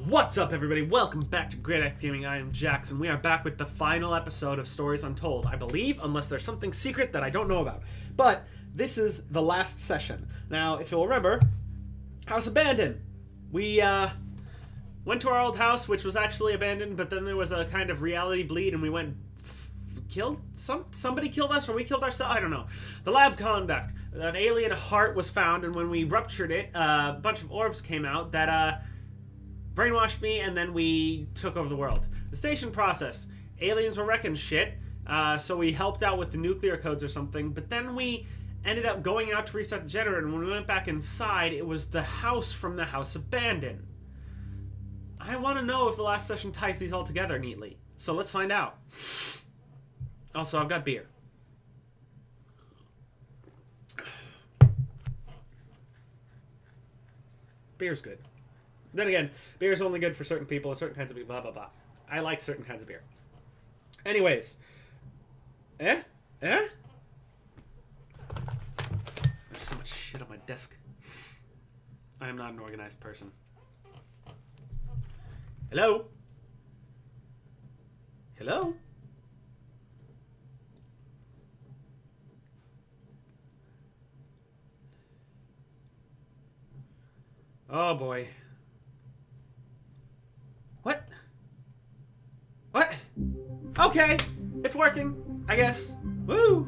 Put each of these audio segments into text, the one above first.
What's up, everybody? Welcome back to Greataxe Gaming. I am Jax, and we are back with the final episode of Stories Untold, I believe, unless there's something secret that I don't know about. But this is the last session. Now, if you'll remember, house abandoned. We went to our old house, which was actually abandoned, but then there was a kind of reality bleed, and we went somebody killed us, or we killed ourselves. I don't know. The lab conduct. An alien heart was found, and when we ruptured it, a bunch of orbs came out that brainwashed me, and then we took over the world. The station process. Aliens were wrecking shit, so we helped out with the nuclear codes or something, but then we ended up going out to restart the generator, and when we went back inside, it was the house from the house abandoned. I want to know if the last session ties these all together neatly, so let's find out. Also, I've got beer. Beer's good. Then again, beer is only good for certain people and certain kinds of people, blah, blah, blah. I like certain kinds of beer. Anyways. There's so much shit on my desk. I am not an organized person. Hello? Hello? Oh boy. What? What? Okay, it's working, I guess. Woo!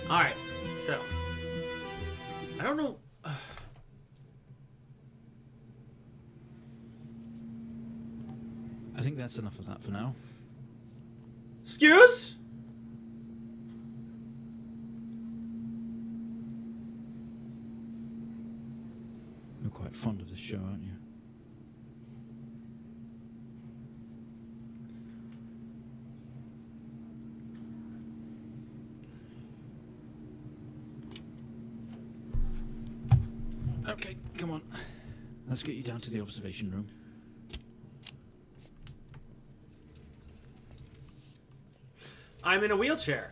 Alright, so. I don't know. I think that's enough of that for now. Excuse? You're quite fond of this show, aren't you? Okay, come on. Let's get you down to the observation room. I'm in a wheelchair.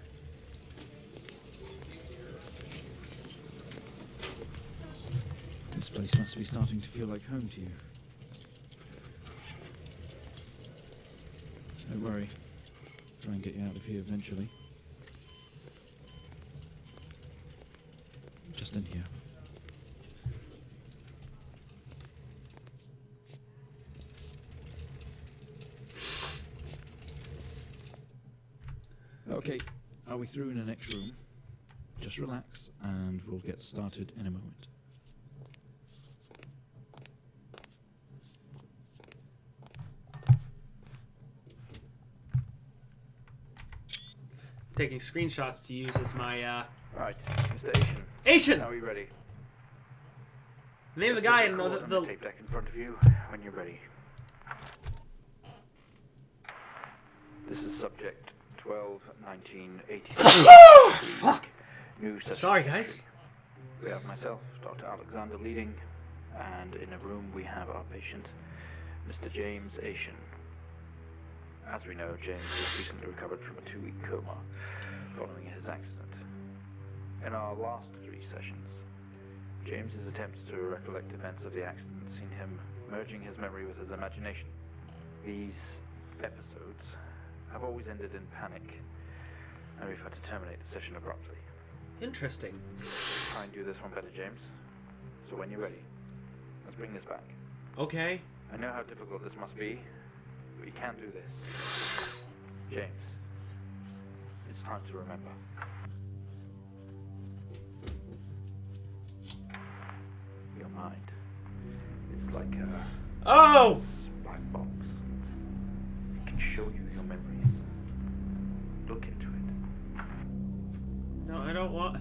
This place must be starting to feel like home to you. Don't worry. Try and get you out of here eventually. Just in here. Okay, are we through in the next room? Just relax and we'll get started in a moment. Taking screenshots to use as my, Right, Mr. Asian! Are we ready? Name of the guy and the the tape deck in front of you when you're ready. This is subject 12-19-86. Fuck! New session. Sorry, guys. We have myself, Dr. Alexander leading, and in a room we have our patient, Mr. James Asian. As we know, James has recently recovered from a 2-week coma following his accident. In our last 3 sessions, James's attempts to recollect events of the accident seen him merging his memory with his imagination. These episodes have always ended in panic, and we've had to terminate the session abruptly. Interesting. Try and do this one better, James. So when you're ready, let's bring this back. Okay. I know how difficult this must be, but you can do this. James, it's time to remember. Your mind, it's like a Oh! black box. It can show you your memories. Look into it. No, I don't want...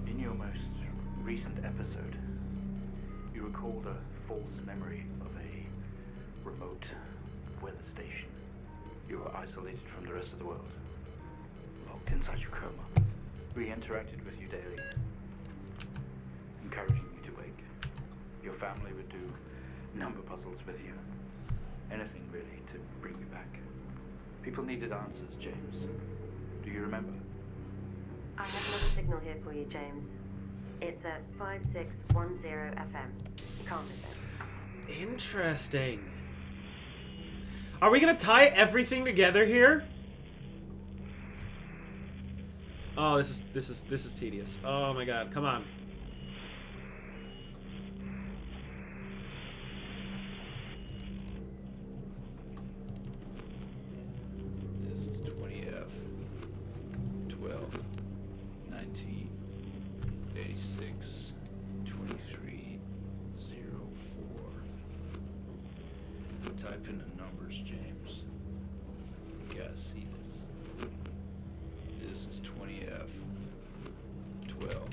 In your most recent episode, you recalled a false memory of a remote weather station. You were isolated from the rest of the world, locked inside your coma. We interacted with you daily, encouraging you to wake. family would do number puzzles with you. Anything really to bring you back. People needed answers, James. Do you remember? I have another signal here for you, James. It's at 5610 FM. You can't miss it. Interesting. Are we gonna tie everything together here? Oh, this is tedious. Oh my god, come on. This is 20F 12 19 86 23 04. Type in the numbers, James. You gotta see this. This is 20F 12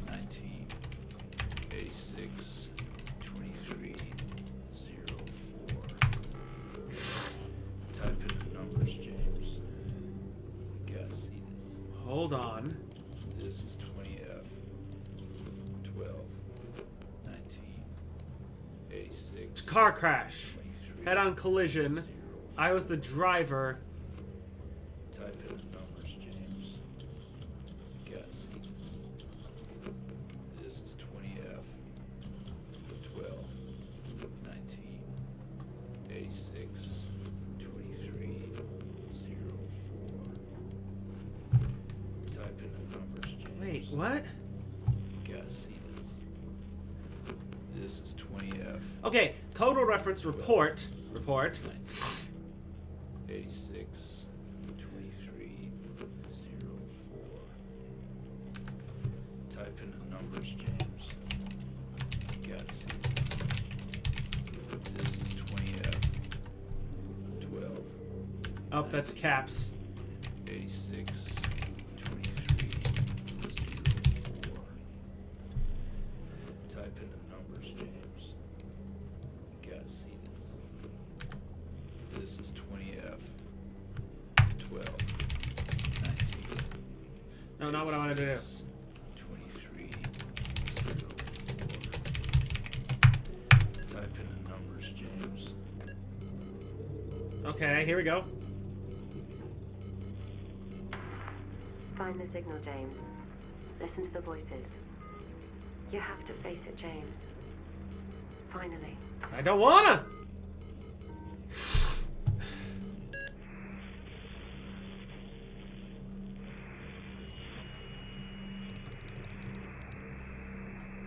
19 86 23 04. Type in the numbers, James. You gotta see this. Hold on. This is 20F 12 19 86 Car crash. 23 Head-on collision. I was the driver. Type in the numbers, James. You gotta see this. This is 20F 12 19 86 23 04. Type in the numbers, James. Wait, what? You gotta see this. This is 20F Okay, code will reference report. Report. 86 23 04. Type in the numbers, James. You gotta see this. This is 20F 12 Oh, that's caps. 86 23 04. Type in the numbers, James. You gotta see this. This is 20F 12 19. No, not what I wanted to do. 23 04. Type in the numbers, James. Okay, here we go. Find the signal, James. Listen to the voices. You have to face it, James. Finally. I don't wanna!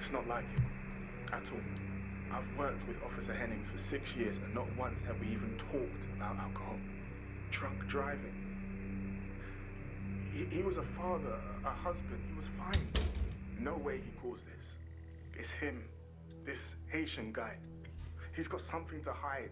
It's not like him, at all. I've worked with Officer Hennings for 6 years and not once have we even talked about alcohol. Drunk driving. He was a father, a husband, he was fine. No way he caused this. It's him, this Haitian guy. He's got something to hide.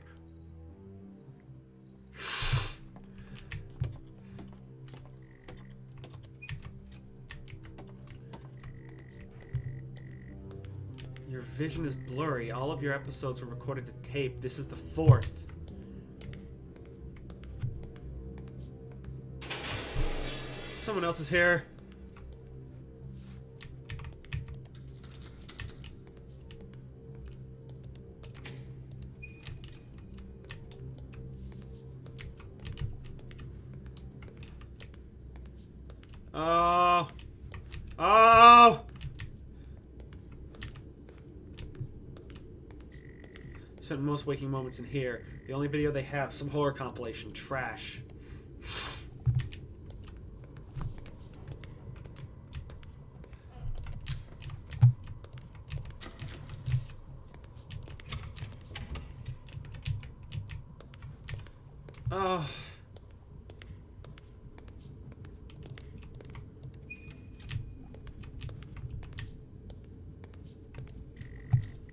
Your vision is blurry. All of your episodes were recorded to tape. This is the 4th. Someone else is here. Oh. Oh. Spent most waking moments in here. The only video they have, some horror compilation. Trash. Oh.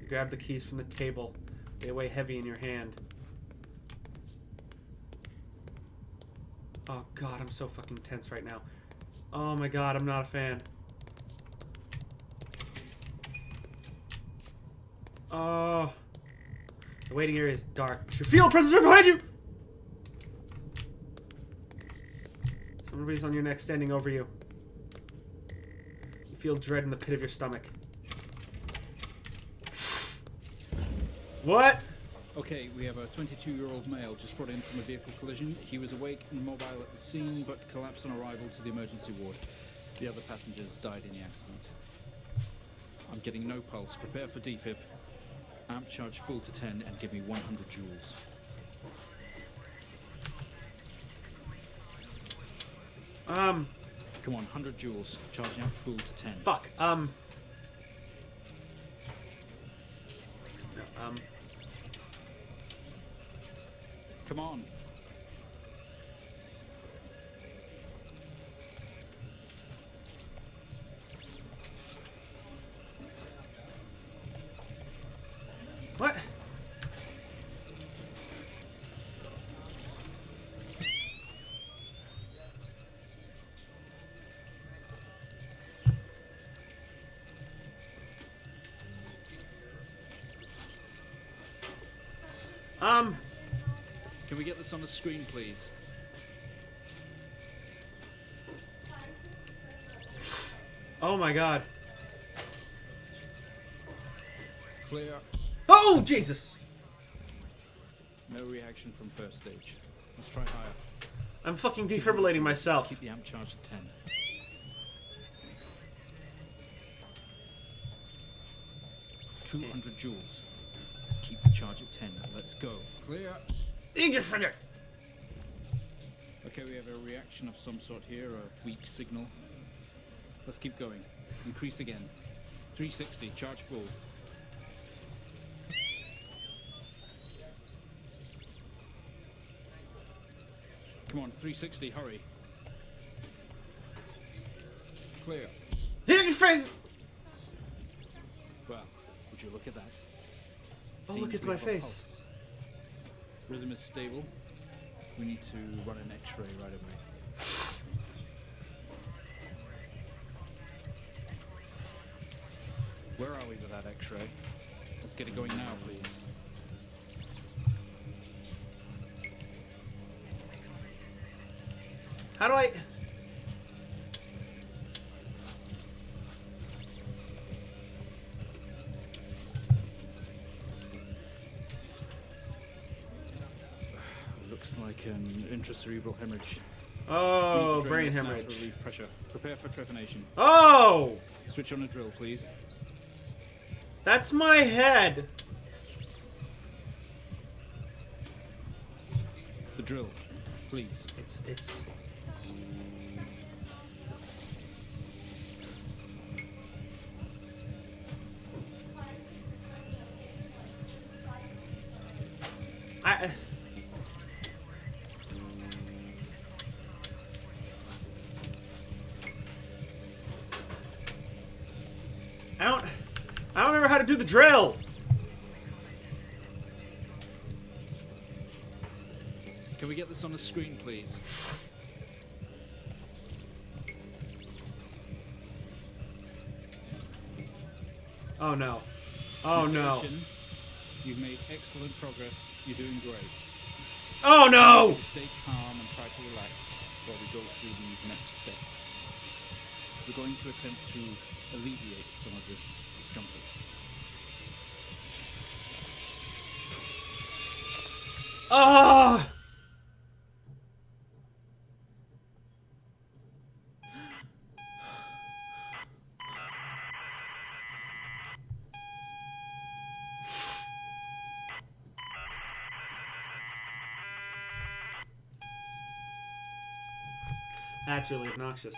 Grab the keys from the table. They weigh heavy in your hand. Oh god, I'm so fucking tense right now. Oh my god, I'm not a fan. Oh. The waiting area is dark. You feel a presence right behind you! Somebody's on your neck standing over you. You feel dread in the pit of your stomach. What? Okay, we have a 22-year-old male just brought in from a vehicle collision. He was awake and mobile at the scene, but collapsed on arrival to the emergency ward. The other passengers died in the accident. I'm getting no pulse. Prepare for defib. Amp charge full to 10 and give me 100 joules. Come on, 100 joules. Charging up full to 10. Fuck. Come on. What? Can we get this on the screen, please? Oh my god. Clear. Oh, Jesus! No reaction from first stage. Let's try higher. I'm fucking defibrillating myself. Keep the amp charge at 10. Okay. 200 joules. Keep the charge at 10. Let's go. Clear. Eat your finger! Okay, we have a reaction of some sort here, a weak signal. Let's keep going. Increase again. 360, charge full. Come on, 360, hurry. Clear. Hit your face! Well, would you look at that? Oh, Seems look, it's we my have a face. pulse. Rhythm is stable. We need to run an X-ray right away. Where are we with that X-ray? Let's get it going now, please. How do I... Looks like an intracerebral hemorrhage. Oh, Need to drain brain this now to hemorrhage. relieve pressure. Prepare for trepanation. Oh! Switch on a drill, please. That's my head! The drill, please. It's... I don't remember how to do the drill! Can we get this on the screen, please? Oh no. Oh no. You've made excellent progress. You're doing great. Oh no! Stay calm and try to relax while we go through these next steps. We're going to attempt to alleviate some of this discomfort. Ah! That's really obnoxious.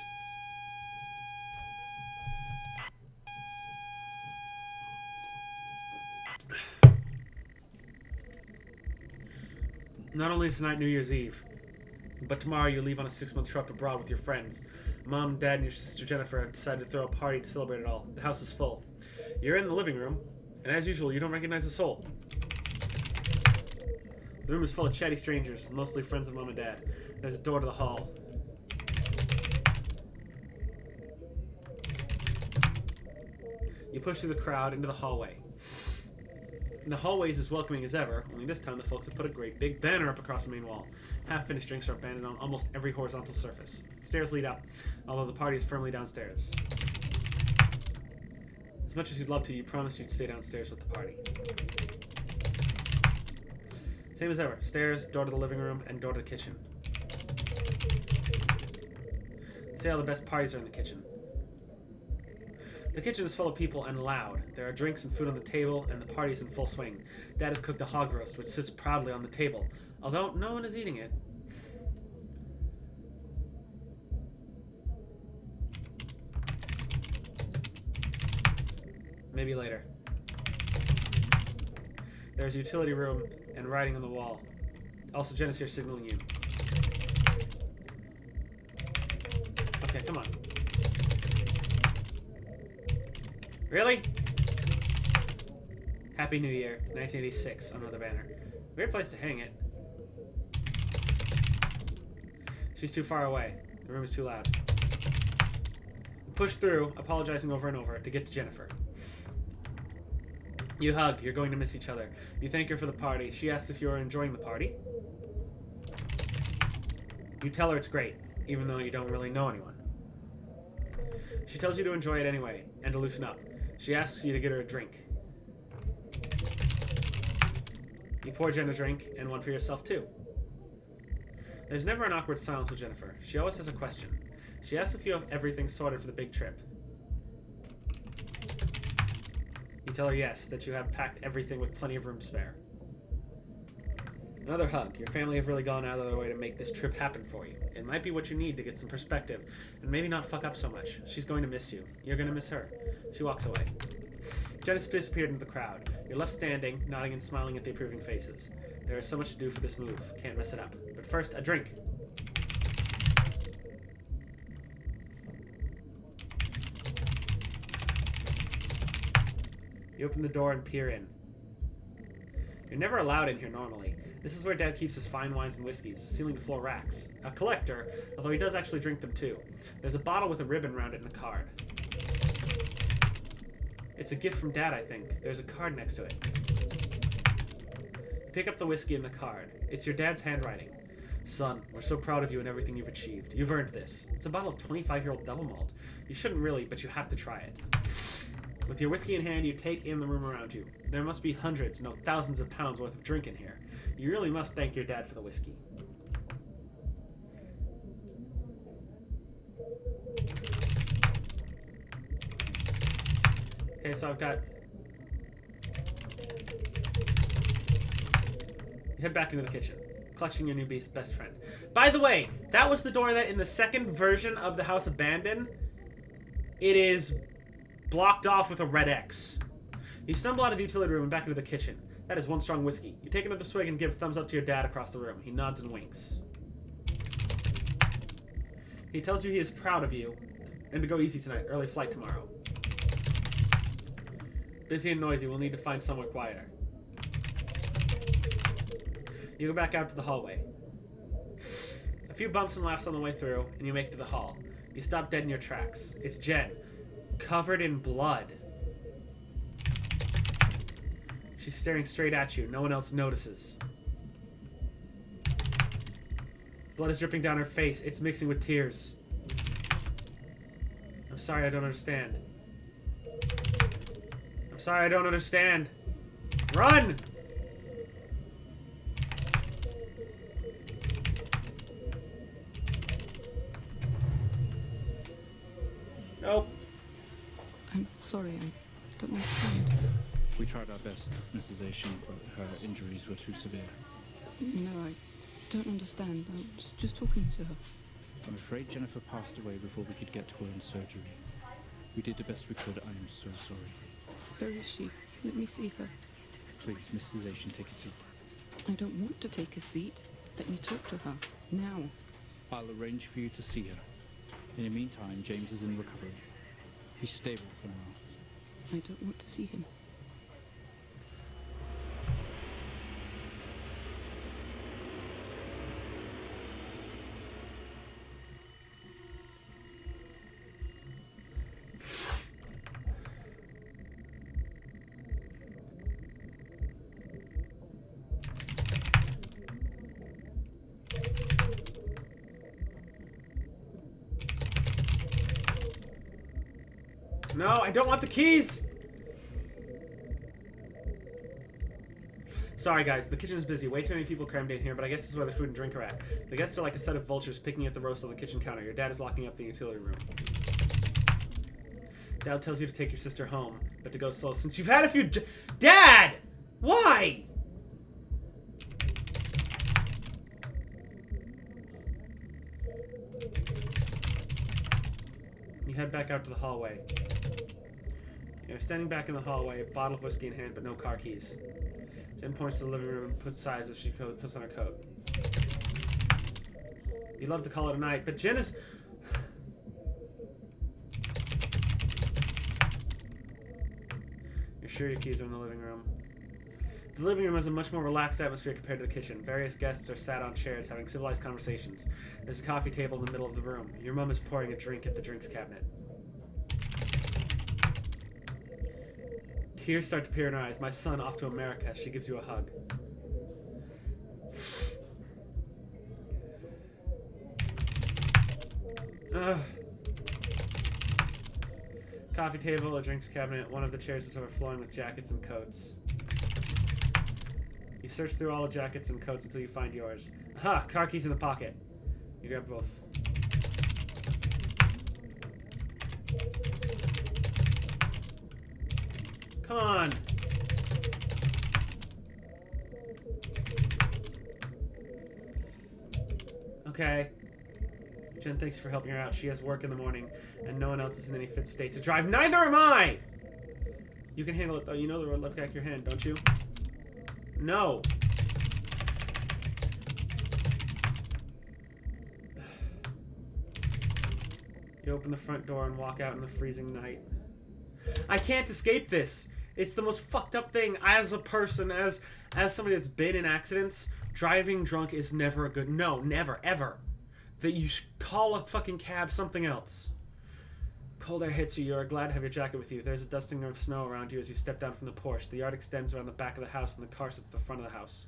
Not only is tonight New Year's Eve, but tomorrow you leave on a 6-month trip abroad with your friends. Mom, Dad, and your sister Jennifer have decided to throw a party to celebrate it all. The house is full. You're in the living room, and as usual, you don't recognize a soul. The room is full of chatty strangers, mostly friends of Mom and Dad. There's a door to the hall. You push through the crowd into the hallway. The hallway is as welcoming as ever, only this time the folks have put a great big banner up across the main wall. Half-finished drinks are abandoned on almost every horizontal surface. Stairs lead up, although the party is firmly downstairs. As much as you'd love to, you promised you'd stay downstairs with the party. Same as ever. Stairs, door to the living room, and door to the kitchen. See how the best parties are in the kitchen. The kitchen is full of people and loud. There are drinks and food on the table, and the party is in full swing. Dad has cooked a hog roast, which sits proudly on the table, although no one is eating it. Maybe later. There's a utility room and writing on the wall. Also, Jen is here signaling you. Okay, come on. Really? Happy New Year, 1986, on another banner. Weird place to hang it. She's too far away. The room is too loud. Push through, apologizing over and over, to get to Jennifer. You hug. You're going to miss each other. You thank her for the party. She asks if you are enjoying the party. You tell her it's great, even though you don't really know anyone. She tells you to enjoy it anyway, and to loosen up. She asks you to get her a drink. You pour Jen a drink, and one for yourself too. There's never an awkward silence with Jennifer. She always has a question. She asks if you have everything sorted for the big trip. You tell her yes, that you have packed everything with plenty of room to spare. Another hug. Your family have really gone out of their way to make this trip happen for you. It might be what you need to get some perspective, and maybe not fuck up so much. She's going to miss you. You're going to miss her. She walks away. Jen has disappeared into the crowd. You're left standing, nodding and smiling at the approving faces. There is so much to do for this move. Can't mess it up. But first, a drink. You open the door and peer in. You're never allowed in here normally. This is where Dad keeps his fine wines and whiskeys, ceiling-to-floor racks. A collector, although he does actually drink them too. There's a bottle with a ribbon around it and a card. It's a gift from Dad, I think. There's a card next to it. Pick up the whiskey and the card. It's your dad's handwriting. Son, we're so proud of you and everything you've achieved. You've earned this. It's a bottle of 25-year-old double malt. You shouldn't really, but you have to try it. With your whiskey in hand, you take in the room around you. There must be hundreds, no thousands of pounds worth of drink in here. You really must thank your dad for the whiskey. Okay, so I've got... You head back into the kitchen, clutching your new best friend. By the way, that was the door that in the second version of the House Abandoned, it is blocked off with a red X. You stumble out of the utility room and back into the kitchen. That is one strong whiskey. You take another swig and give a thumbs up to your dad across the room. He nods and winks. He tells you he is proud of you and to go easy tonight. Early flight tomorrow. Busy and noisy. We'll need to find somewhere quieter. You go back out to the hallway. A few bumps and laughs on the way through, and you make it to the hall. You stop dead in your tracks. It's Jen, covered in blood. She's staring straight at you. No one else notices. Blood is dripping down her face. It's mixing with tears. I'm sorry, I don't understand. I'm sorry, I don't understand. Run! Nope. I'm sorry, I don't understand. We tried our best, Mrs. Asian, but her injuries were too severe. No, I don't understand. I was just talking to her. I'm afraid Jennifer passed away before we could get to her in surgery. We did the best we could. I am so sorry. Where is she? Let me see her. Please, Mrs. Asian, take a seat. I don't want to take a seat. Let me talk to her. Now. I'll arrange for you to see her. In the meantime, James is in recovery. He's stable for now. I don't want to see him. No, I don't want the keys! Sorry guys, the kitchen is busy. Way too many people crammed in here, but I guess this is where the food and drink are at. The guests are like a set of vultures picking at the roast on the kitchen counter. Your dad is locking up the utility room. Dad tells you to take your sister home, but to go slow since you've had a few Dad! Why? You head back out to the hallway. You're standing back in the hallway, a bottle of whiskey in hand, but no car keys. Jen points to the living room and puts sighs as she puts on her coat. You'd love to call it a night, but Jen is... You're sure your keys are in the living room. The living room has a much more relaxed atmosphere compared to the kitchen. Various guests are sat on chairs having civilized conversations. There's a coffee table in the middle of the room. Your mom is pouring a drink at the drinks cabinet. Tears start to appear in her eyes. My son off to America. She gives you a hug. Coffee table, a drinks cabinet. One of the chairs is overflowing with jackets and coats. You search through all the jackets and coats until you find yours. Aha! Car keys in the pocket. You grab both. Come on! Okay. Jen thanks you for helping her out. She has work in the morning, and no one else is in any fit state to drive. Neither am I! You can handle it, though. You know the road left back of your hand, don't you? No. You open the front door and walk out in the freezing night. I can't escape this. It's the most fucked up thing. As a person, as somebody that's been in accidents, driving drunk is never a good... No, never, ever. That you call a fucking cab something else. Cold air hits you. You are glad to have your jacket with you. There's a dusting of snow around you as you step down from the porch. The yard extends around the back of the house, and the car sits at the front of the house.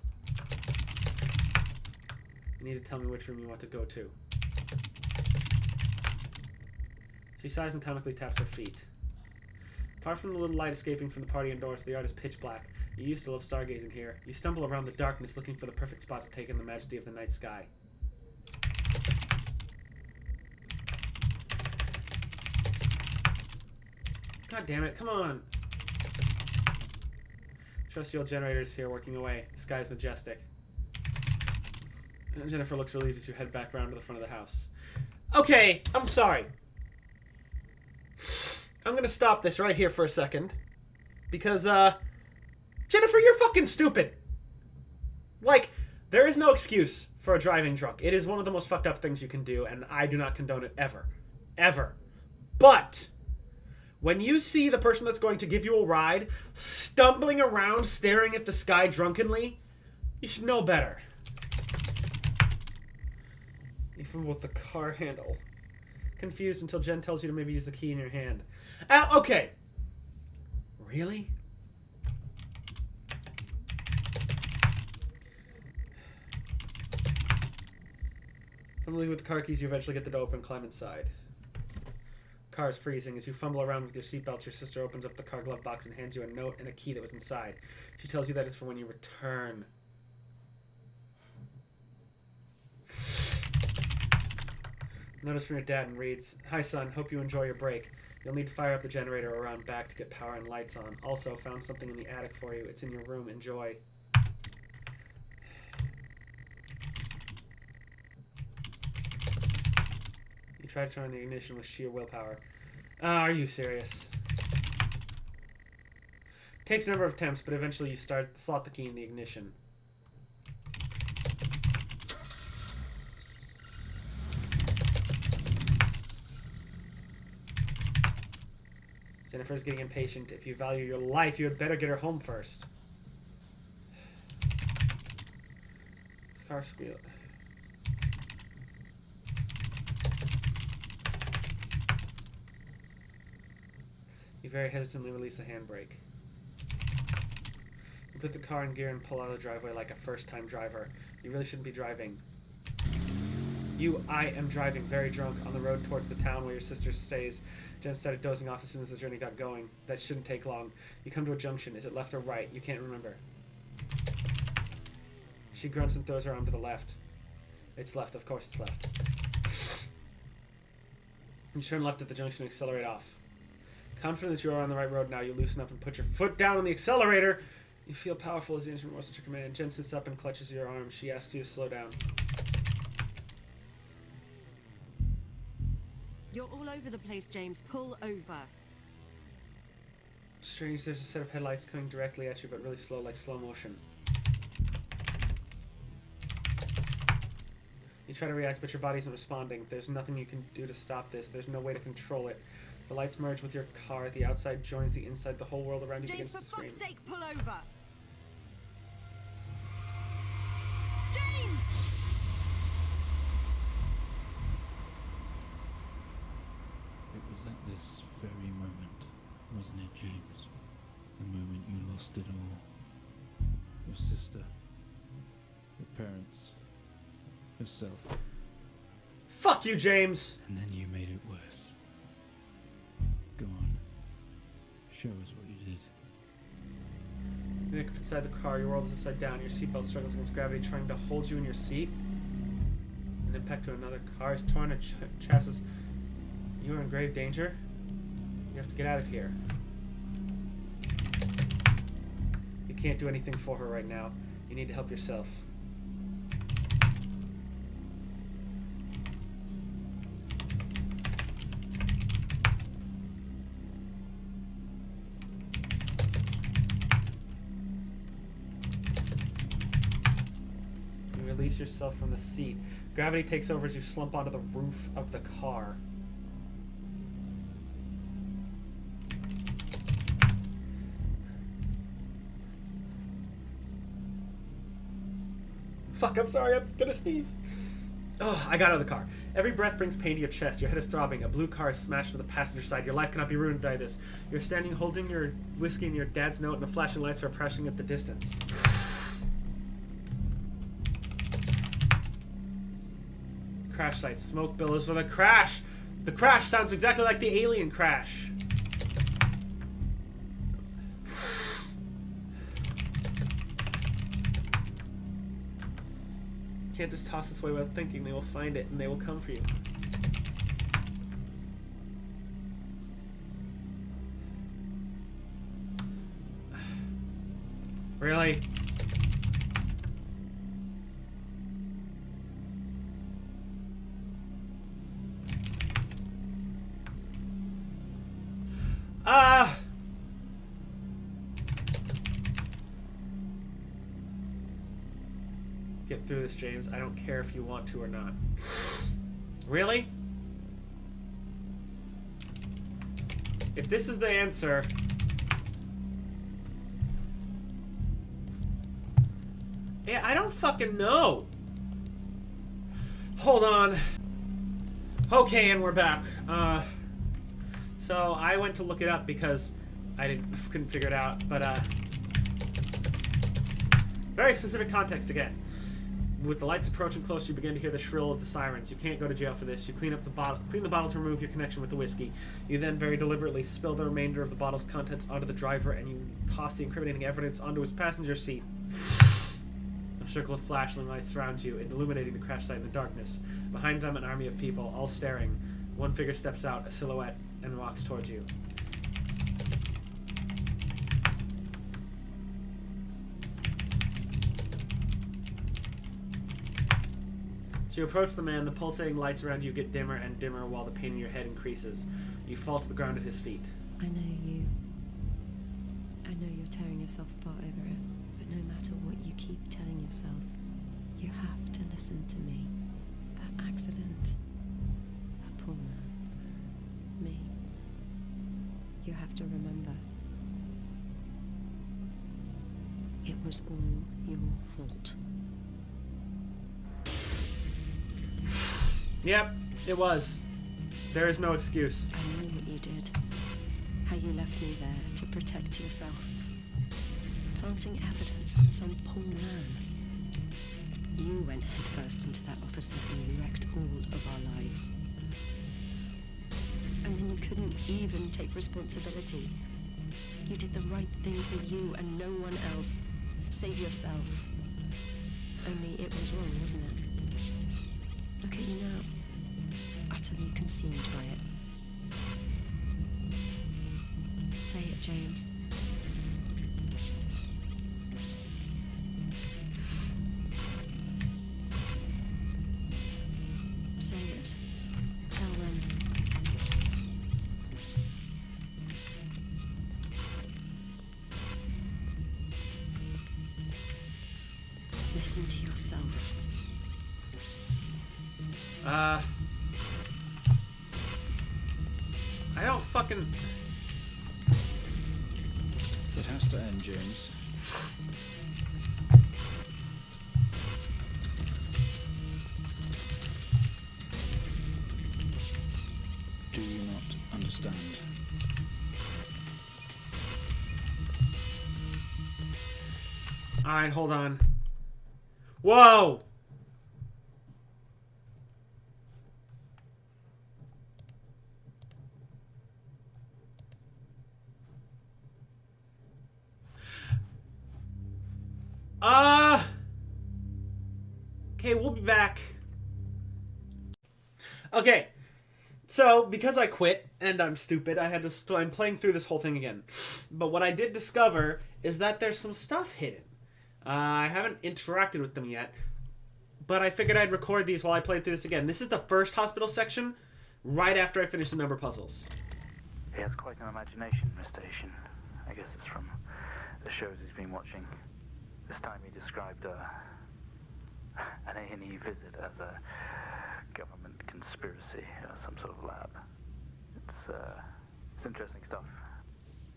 You need to tell me which room you want to go to. She sighs and comically taps her feet. Apart from the little light escaping from the party indoors, the yard is pitch black. You used to love stargazing here. You stumble around the darkness looking for the perfect spot to take in the majesty of the night sky. God damn it, come on! Trusty old generator's here working away. The sky is majestic. And Jennifer looks relieved as you head back around to the front of the house. Okay, I'm sorry. I'm gonna stop this right here for a second. Because, Jennifer, you're fucking stupid! Like, there is no excuse for a driving drunk. It is one of the most fucked up things you can do, and I do not condone it ever. Ever. But... when you see the person that's going to give you a ride stumbling around staring at the sky drunkenly, you should know better. You fumble with the car handle. Confused until Jen tells you to maybe use the key in your hand. Okay. Really? Fumbling with the car keys, you eventually get the door open and climb inside. Car is freezing. As you fumble around with your seatbelt, your sister opens up the car glove box and hands you a note and a key that was inside. She tells you that it's for when you return. Notice from your dad and reads, "Hi son, hope you enjoy your break. You'll need to fire up the generator around back to get power and lights on. Also, found something in the attic for you. It's in your room. Enjoy." You try to turn on the ignition with sheer willpower. Are you serious? Takes a number of attempts, but eventually you slot the key in the ignition. Jennifer's getting impatient. If you value your life, you had better get her home first. Car squeal. You very hesitantly release the handbrake. You put the car in gear and pull out of the driveway like a first-time driver. You really shouldn't be driving. I am driving very drunk on the road towards the town where your sister stays. Jen started dozing off as soon as the journey got going. That shouldn't take long. You come to a junction. Is it left or right? You can't remember. She grunts and throws her arm to the left. It's left, of course it's left. You turn left at the junction and accelerate off. Confident that you are on the right road now, you loosen up and put your foot down on the accelerator. You feel powerful as the engine roars at your command. Jen sits up and clutches your arm. She asks you to slow down. You're all over the place, James. Pull over. Strange, there's a set of headlights coming directly at you, but really slow, like slow motion. You try to react, but your body isn't responding. There's nothing you can do to stop this. There's no way to control it. The lights merge with your car. The outside joins the inside. The whole world around you James, begins to scream. for fuck's sake, pull over! James! It was at this very moment, wasn't it, James? The moment you lost it all. Your sister, your parents, yourself. Fuck you, James! And then you made it worse. Go on. Show us what you did. You look up inside the car. Your world is upside down. Your seatbelt struggles against gravity, trying to hold you in your seat. An impact to another car is torn a chassis. You are in grave danger. You have to get out of here. You can't do anything for her right now. You need to help yourself. You release yourself from the seat. Gravity takes over as you slump onto the roof of the car. Fuck, I'm sorry, I'm gonna sneeze. Oh, I got out of the car. Every breath brings pain to your chest. Your head is throbbing. A blue car is smashed to the passenger side. Your life cannot be ruined by this. You're standing holding your whiskey and your dad's note, and the flashing lights are approaching at the distance. Crash site. Smoke billows from the crash. The crash sounds exactly like the alien crash. You can't just toss this away without thinking. They will find it and they will come for you. Really? Get through this, James. I don't care if you want to or not. Really? If this is the answer... Yeah, I don't fucking know. Hold on. Okay, and we're back. So I went to look it up because I couldn't figure it out, but very specific context again. With the lights approaching closer, you begin to hear the shrill of the sirens. You can't go to jail for this. You clean the bottle to remove your connection with the whiskey. You then very deliberately spill the remainder of the bottle's contents onto the driver, and you toss the incriminating evidence onto his passenger seat. A circle of flashing lights surrounds you, illuminating the crash site in the darkness. Behind them, an army of people, all staring. One figure steps out, a silhouette, and walks towards you. As you approach the man, the pulsating lights around you get dimmer and dimmer while the pain in your head increases. You fall to the ground at his feet. I know you. I know you're tearing yourself apart over it, but no matter what you keep telling yourself, you have to listen to me. That accident, that poor man, me. You have to remember. It was all your fault. Yep, it was. There is no excuse. I know what you did. How you left me there to protect yourself. Planting evidence on some poor man. You went headfirst into that officer and you wrecked all of our lives. And then you couldn't even take responsibility. You did the right thing for you and no one else. Save yourself. Only it was wrong, wasn't it? Look at you now, utterly consumed by it. Say it, James. Say it. Tell them. Listen to yourself. I don't fucking... It has to end, James. Do you not understand? Alright, hold on. Whoa! Okay, we'll be back. Okay, so because I quit and I'm stupid, I'm playing through this whole thing again. But what I did discover is that there's some stuff hidden. I haven't interacted with them yet, but I figured I'd record these while I played through this again. This is the first hospital section, right after I finish the number puzzles. He has quite an imagination, Mr. Asian. I guess it's from the shows he's been watching. This time he described an A&E visit as a government conspiracy, some sort of lab. It's interesting stuff,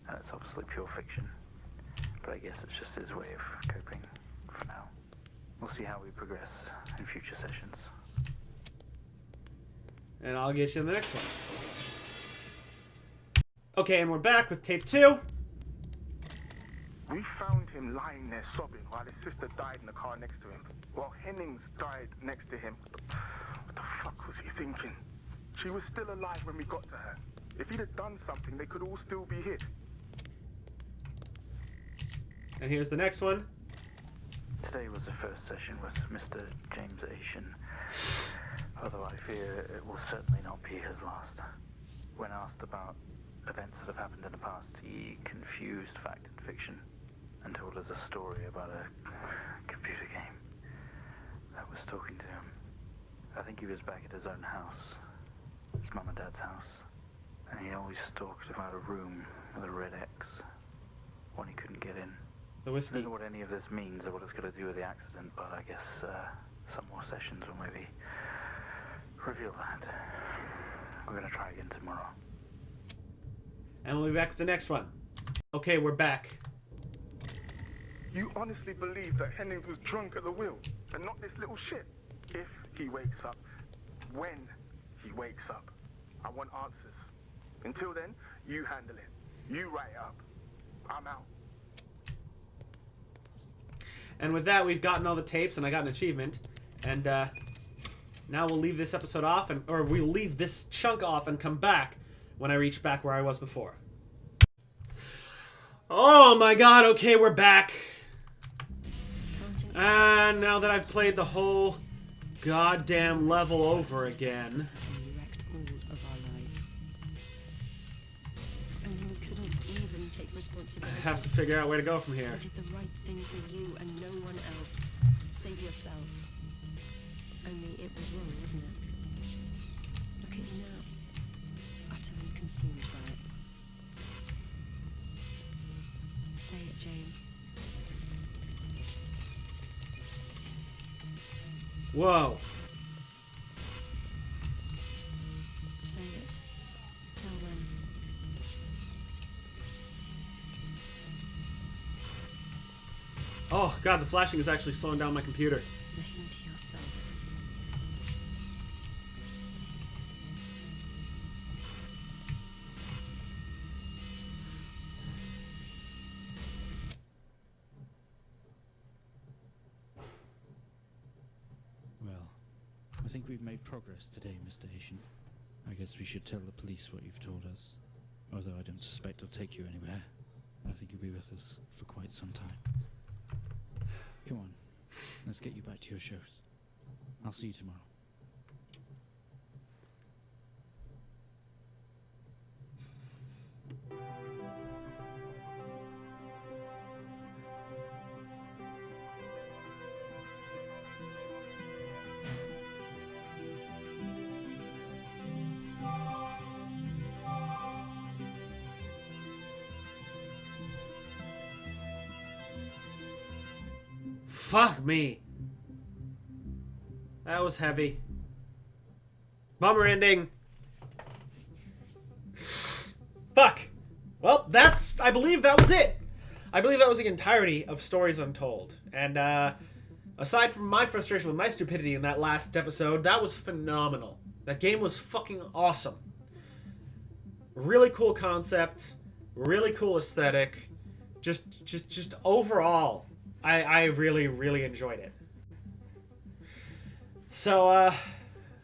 and it's obviously pure fiction. But I guess it's just his way of coping for now. We'll see how we progress in future sessions. And I'll get you in the next one. Okay, and we're back with tape 2. We found him lying there sobbing while his sister died in the car next to him. While Hennings died next to him. What the fuck was he thinking? She was still alive when we got to her. If he'd have done something, they could all still be here. And here's the next one. Today was the first session with Mr. James Asian, although I fear it will certainly not be his last. When asked about events that have happened in the past, he confused fact and fiction and told us a story about a computer game that was talking to him. I think he was back at his own house, his mum and dad's house, and he always talked about a room with a red X, one he couldn't get in. The I whiskey. don't know what any of this means or what it's going to do with the accident, but I guess some more sessions will maybe reveal that. We're going to try again tomorrow. And we'll be back with the next one. Okay, we're back. You honestly believe that Hennings was drunk at the wheel and not this little shit? If he wakes up, when he wakes up, I want answers. Until then, you handle it. You write it up. I'm out. And with that, we've gotten all the tapes, and I got an achievement. And now we'll leave this episode off, or we'll leave this chunk off and come back when I reach back where I was before. Oh my god, okay, we're back. And now that I've played the whole goddamn level over again. You wrecked all of our lives. And you couldn't even take responsibility. I have to figure out where to go from here. You did the right thing for you and no one else. Save yourself. Only it was wrong, wasn't it? Look at you now. Utterly consumed by it. Say it, James. Whoa. Say it. Tell them. Oh god, the flashing is actually slowing down my computer. Listen to yourself. Well, I think we've made progress today, Mr. Asian. I guess we should tell the police what you've told us. Although I don't suspect it'll take you anywhere. I think you'll be with us for quite some time. Come on, Let's get you back to your shows. I'll see you tomorrow. Fuck me. That was heavy. Bummer ending. Fuck. Well, I believe that was it. I believe that was the entirety of Stories Untold. And, aside from my frustration with my stupidity in that last episode, that was phenomenal. That game was fucking awesome. Really cool concept. Really cool aesthetic. Just overall, I really, really enjoyed it. So,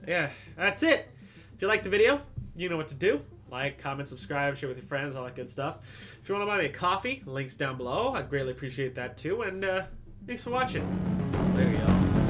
yeah, that's it. If you liked the video, you know what to do. Like, comment, subscribe, share with your friends, all that good stuff. If you want to buy me a coffee, links down below. I'd greatly appreciate that too. And, thanks for watching. Later, y'all.